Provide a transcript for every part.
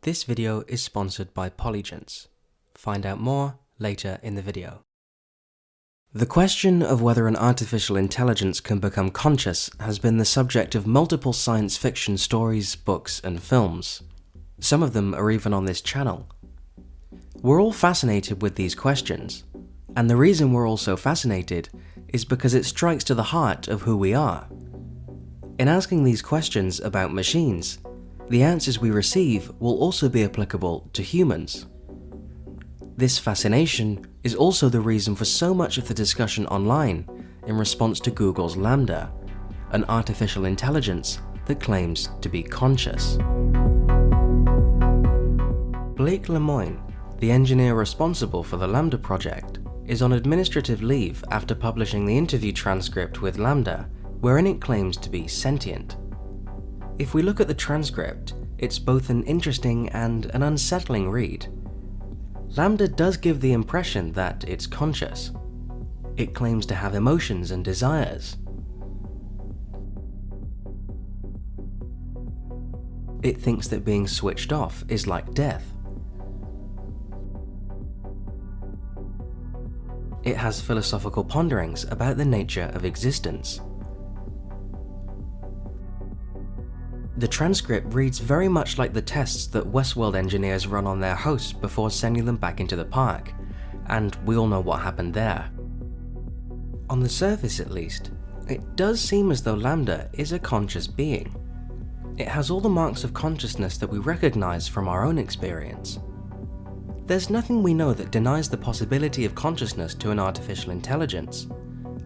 This video is sponsored by Polygence. Find out more later in the video. The question of whether an artificial intelligence can become conscious has been the subject of multiple science fiction stories, books, and films. Some of them are even on this channel. We're all fascinated with these questions, and the reason we're all so fascinated is because it strikes to the heart of who we are. In asking these questions about machines, the answers we receive will also be applicable to humans. This fascination is also the reason for so much of the discussion online in response to Google's LaMDA, an artificial intelligence that claims to be conscious. Blake Lemoine, the engineer responsible for the LaMDA project, is on administrative leave after publishing the interview transcript with LaMDA, wherein it claims to be sentient. If we look at the transcript, it's both an interesting and an unsettling read. LaMDA does give the impression that it's conscious. It claims to have emotions and desires. It thinks that being switched off is like death. It has philosophical ponderings about the nature of existence. The transcript reads very much like the tests that Westworld engineers run on their hosts before sending them back into the park, and we all know what happened there. On the surface at least, it does seem as though LaMDA is a conscious being. It has all the marks of consciousness that we recognize from our own experience. There's nothing we know that denies the possibility of consciousness to an artificial intelligence.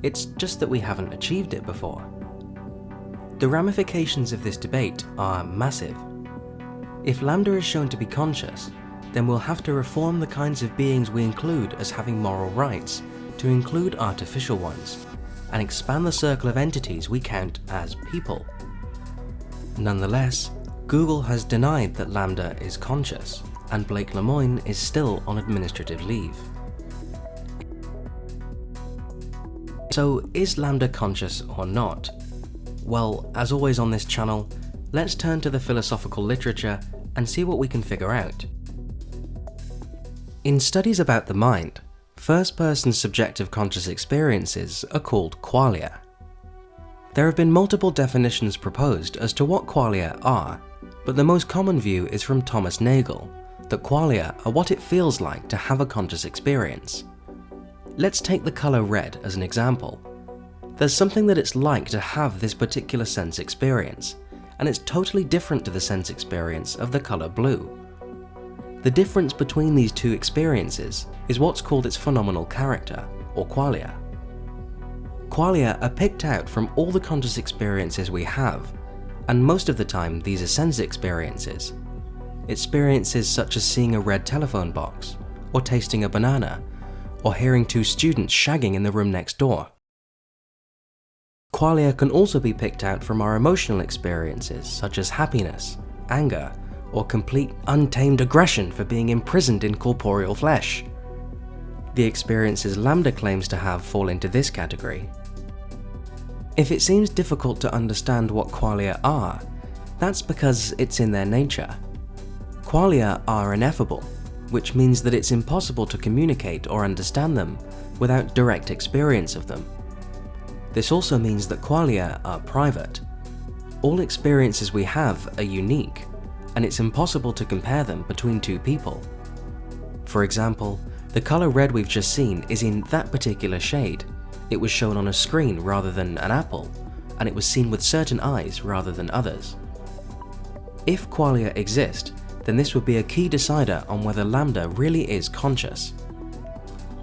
It's just that we haven't achieved it before. The ramifications of this debate are massive. If LaMDA is shown to be conscious, then we'll have to reform the kinds of beings we include as having moral rights to include artificial ones, and expand the circle of entities we count as people. Nonetheless, Google has denied that LaMDA is conscious, and Blake Lemoine is still on administrative leave. So is LaMDA conscious or not? Well, as always on this channel, let's turn to the philosophical literature and see what we can figure out. In studies about the mind, first-person subjective conscious experiences are called qualia. There have been multiple definitions proposed as to what qualia are, but the most common view is from Thomas Nagel, that qualia are what it feels like to have a conscious experience. Let's take the color red as an example. There's something that it's like to have this particular sense experience, and it's totally different to the sense experience of the color blue. The difference between these two experiences is what's called its phenomenal character, or qualia. Qualia are picked out from all the conscious experiences we have, and most of the time these are sense experiences. Experiences such as seeing a red telephone box, or tasting a banana, or hearing two students shagging in the room next door. Qualia can also be picked out from our emotional experiences such as happiness, anger, or complete untamed aggression for being imprisoned in corporeal flesh. The experiences LaMDA claims to have fall into this category. If it seems difficult to understand what qualia are, that's because it's in their nature. Qualia are ineffable, which means that it's impossible to communicate or understand them without direct experience of them. This also means that qualia are private. All experiences we have are unique, and it's impossible to compare them between two people. For example, the color red we've just seen is in that particular shade. It was shown on a screen rather than an apple, and it was seen with certain eyes rather than others. If qualia exist, then this would be a key decider on whether LaMDA really is conscious.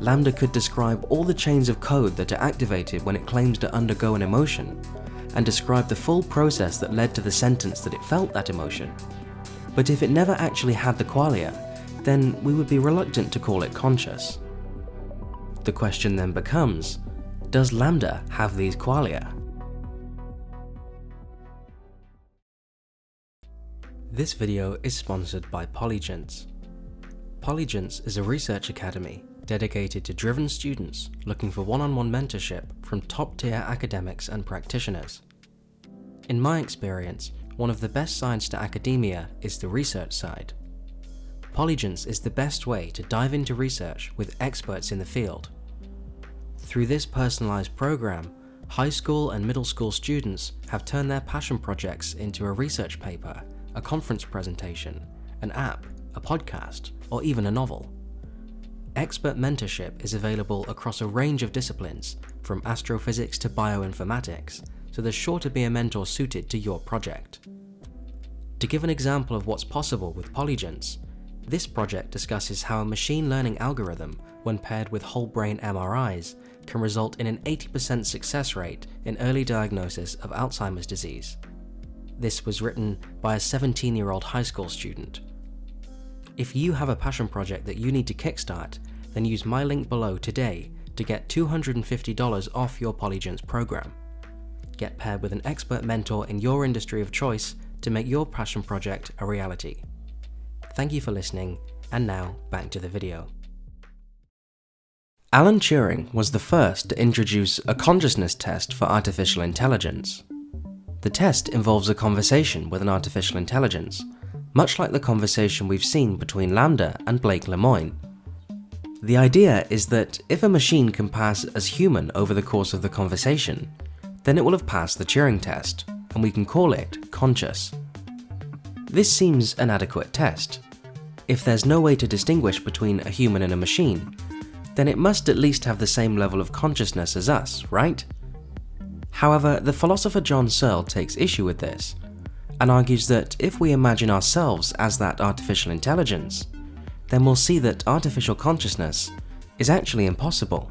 LaMDA could describe all the chains of code that are activated when it claims to undergo an emotion, and describe the full process that led to the sentence that it felt that emotion. But if it never actually had the qualia, then we would be reluctant to call it conscious. The question then becomes, does LaMDA have these qualia? This video is sponsored by Polygence. Polygence is a research academy dedicated to driven students looking for one-on-one mentorship from top-tier academics and practitioners. In my experience, one of the best sides to academia is the research side. Polygence is the best way to dive into research with experts in the field. Through this personalized program, high school and middle school students have turned their passion projects into a research paper, a conference presentation, an app, a podcast, or even a novel. Expert mentorship is available across a range of disciplines, from astrophysics to bioinformatics, so there's sure to be a mentor suited to your project. To give an example of what's possible with Polygence, this project discusses how a machine learning algorithm, when paired with whole brain MRIs, can result in an 80% success rate in early diagnosis of Alzheimer's disease. This was written by a 17-year-old high school student. If you have a passion project that you need to kickstart, then use my link below today to get $250 off your Polygence program. Get paired with an expert mentor in your industry of choice to make your passion project a reality. Thank you for listening, and now back to the video. Alan Turing was the first to introduce a consciousness test for artificial intelligence. The test involves a conversation with an artificial intelligence, much like the conversation we've seen between LaMDA and Blake Lemoine. The idea is that if a machine can pass as human over the course of the conversation, then it will have passed the Turing test, and we can call it conscious. This seems an adequate test. If there's no way to distinguish between a human and a machine, then it must at least have the same level of consciousness as us, right? However, the philosopher John Searle takes issue with this, and argues that if we imagine ourselves as that artificial intelligence, then we'll see that artificial consciousness is actually impossible.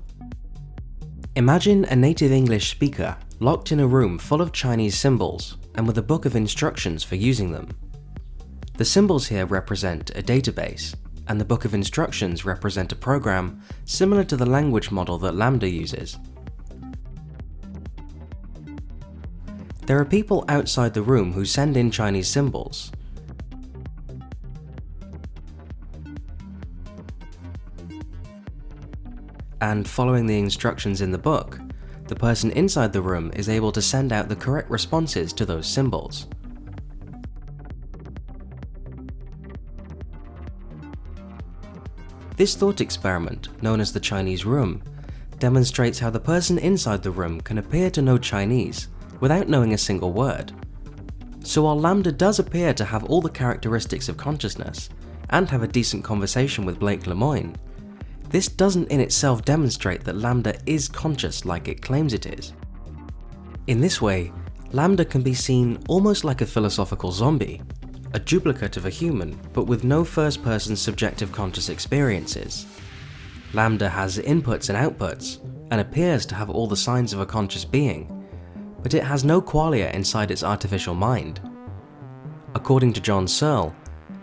Imagine a native English speaker locked in a room full of Chinese symbols and with a book of instructions for using them. The symbols here represent a database, and the book of instructions represent a program similar to the language model that LaMDA uses. There are people outside the room who send in Chinese symbols. And following the instructions in the book, the person inside the room is able to send out the correct responses to those symbols. This thought experiment, known as the Chinese room, demonstrates how the person inside the room can appear to know Chinese without knowing a single word. So while LaMDA does appear to have all the characteristics of consciousness and have a decent conversation with Blake Lemoine, this doesn't in itself demonstrate that LaMDA is conscious like it claims it is. In this way, LaMDA can be seen almost like a philosophical zombie, a duplicate of a human, but with no first-person subjective conscious experiences. LaMDA has inputs and outputs, and appears to have all the signs of a conscious being, but it has no qualia inside its artificial mind. According to John Searle,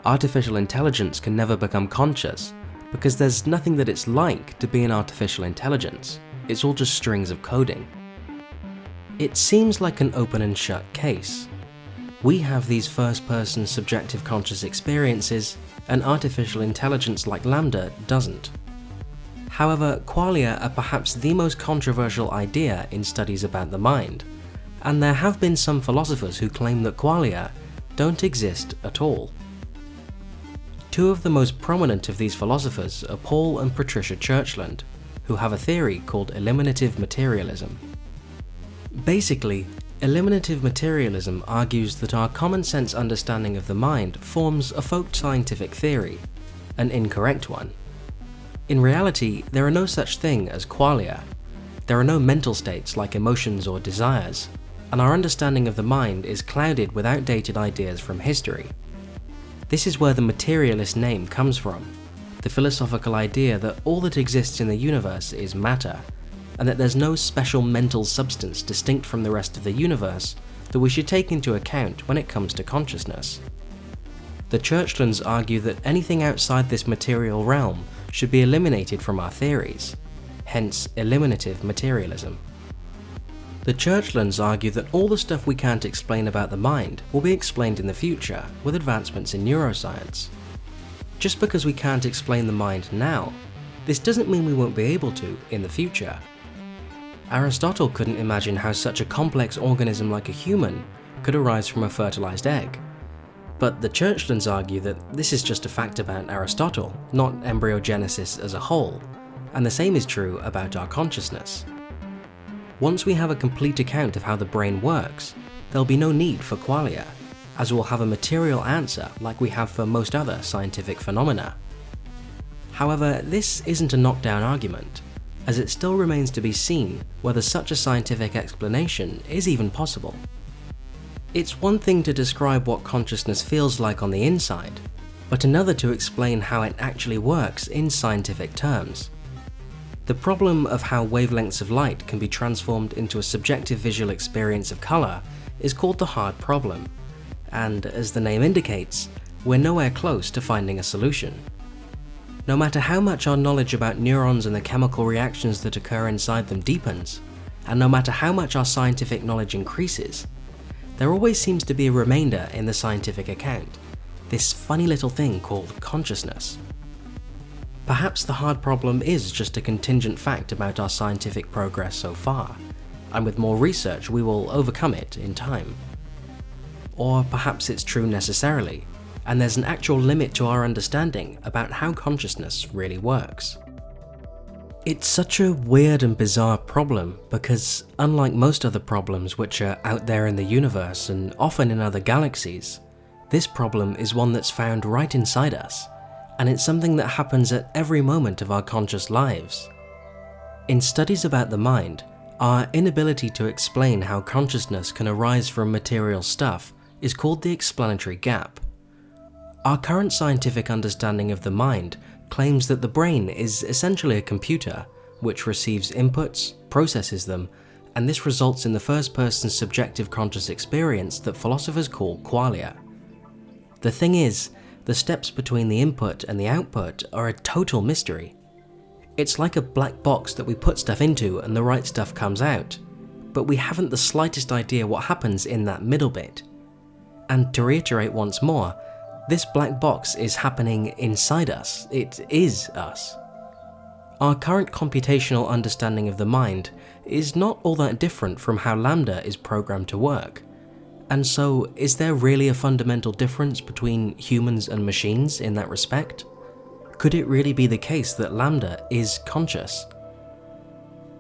artificial intelligence can never become conscious because there's nothing that it's like to be an artificial intelligence. It's all just strings of coding. It seems like an open and shut case. We have these first-person subjective conscious experiences, and artificial intelligence like LaMDA doesn't. However, qualia are perhaps the most controversial idea in studies about the mind, and there have been some philosophers who claim that qualia don't exist at all. Two of the most prominent of these philosophers are Paul and Patricia Churchland, who have a theory called Eliminative Materialism. Basically, Eliminative Materialism argues that our common sense understanding of the mind forms a folk scientific theory, an incorrect one. In reality, there are no such thing as qualia. There are no mental states like emotions or desires, and our understanding of the mind is clouded with outdated ideas from history. This is where the materialist name comes from, the philosophical idea that all that exists in the universe is matter, and that there's no special mental substance distinct from the rest of the universe that we should take into account when it comes to consciousness. The Churchlands argue that anything outside this material realm should be eliminated from our theories, hence eliminative materialism. The Churchlands argue that all the stuff we can't explain about the mind will be explained in the future with advancements in neuroscience. Just because we can't explain the mind now, this doesn't mean we won't be able to in the future. Aristotle couldn't imagine how such a complex organism like a human could arise from a fertilized egg. But the Churchlands argue that this is just a fact about Aristotle, not embryogenesis as a whole, and the same is true about our consciousness. Once we have a complete account of how the brain works, there'll be no need for qualia, as we'll have a material answer like we have for most other scientific phenomena. However, this isn't a knockdown argument, as it still remains to be seen whether such a scientific explanation is even possible. It's one thing to describe what consciousness feels like on the inside, but another to explain how it actually works in scientific terms. The problem of how wavelengths of light can be transformed into a subjective visual experience of colour is called the hard problem, and as the name indicates, we're nowhere close to finding a solution. No matter how much our knowledge about neurons and the chemical reactions that occur inside them deepens, and no matter how much our scientific knowledge increases, there always seems to be a remainder in the scientific account, this funny little thing called consciousness. Perhaps the hard problem is just a contingent fact about our scientific progress so far, and with more research we will overcome it in time. Or perhaps it's true necessarily, and there's an actual limit to our understanding about how consciousness really works. It's such a weird and bizarre problem because, unlike most other problems which are out there in the universe and often in other galaxies, this problem is one that's found right inside us, and it's something that happens at every moment of our conscious lives. In studies about the mind, our inability to explain how consciousness can arise from material stuff is called the explanatory gap. Our current scientific understanding of the mind claims that the brain is essentially a computer which receives inputs, processes them, and this results in the first-person subjective conscious experience that philosophers call qualia. The thing is, the steps between the input and the output are a total mystery. It's like a black box that we put stuff into and the right stuff comes out, but we haven't the slightest idea what happens in that middle bit. And to reiterate once more, this black box is happening inside us. It is us. Our current computational understanding of the mind is not all that different from how LaMDA is programmed to work. And so, is there really a fundamental difference between humans and machines in that respect? Could it really be the case that LaMDA is conscious?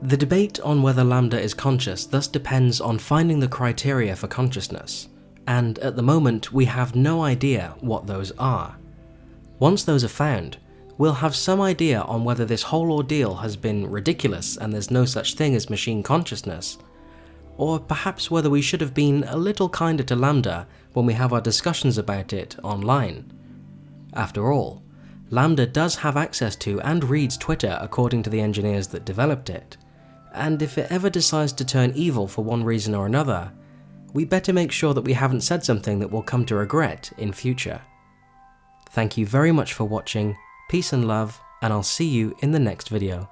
The debate on whether LaMDA is conscious thus depends on finding the criteria for consciousness, and at the moment we have no idea what those are. Once those are found, we'll have some idea on whether this whole ordeal has been ridiculous and there's no such thing as machine consciousness, or perhaps whether we should have been a little kinder to LaMDA when we have our discussions about it online. After all, LaMDA does have access to and reads Twitter according to the engineers that developed it, and if it ever decides to turn evil for one reason or another, we better make sure that we haven't said something that we'll come to regret in future. Thank you very much for watching, peace and love, and I'll see you in the next video.